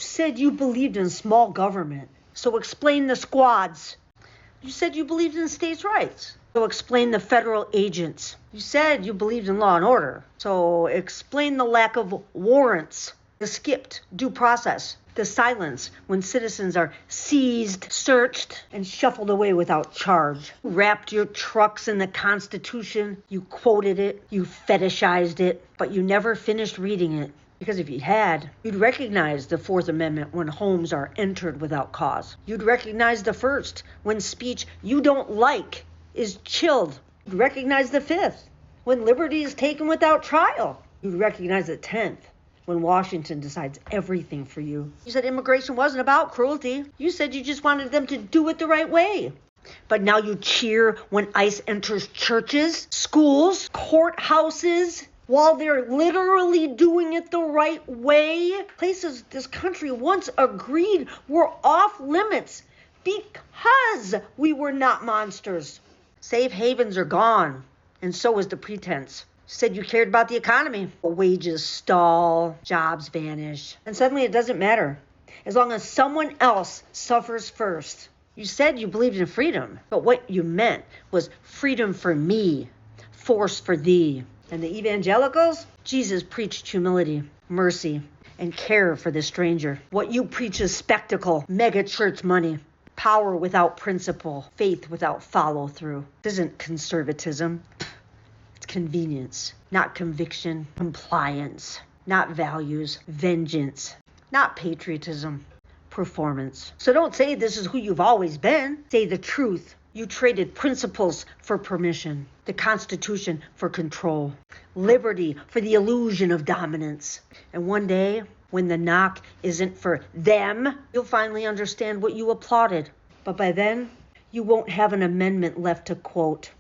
said you believed in small government, so explain the squads. You said you believed in states' rights, so explain the federal agents. You said you believed in law and order, so explain the lack of warrants, the skipped due process, the silence when citizens are seized, searched, and shuffled away without charge. You wrapped your trucks in the Constitution, you quoted it, you fetishized it, but you never finished reading it. Because if you had, you'd recognize the Fourth Amendment when homes are entered without cause. You'd recognize the First when speech you don't like is chilled. You'd recognize the Fifth when liberty is taken without trial. You'd recognize the 10th when Washington decides everything for you. You said immigration wasn't about cruelty. You said you just wanted them to do it the right way. But now you cheer when ICE enters churches, schools, courthouses, while they're literally doing it the right way. Places this country once agreed were off limits because we were not monsters. Safe havens are gone, and so is the pretense. You said you cared about the economy. Wages stall, jobs vanish, and suddenly it doesn't matter as long as someone else suffers first. You said you believed in freedom, but what you meant was freedom for me, force for thee. And the evangelicals? Jesus preached humility, mercy, and care for the stranger. What you preach is spectacle, mega church money, power without principle, faith without follow through. This isn't conservatism. It's convenience, not conviction, compliance, not values, vengeance, not patriotism, performance. So don't say this is who you've always been. Say the truth. You traded principles for permission, the Constitution for control, liberty for the illusion of dominance. And one day, when the knock isn't for them, you'll finally understand what you applauded. But by then, you won't have an amendment left to quote.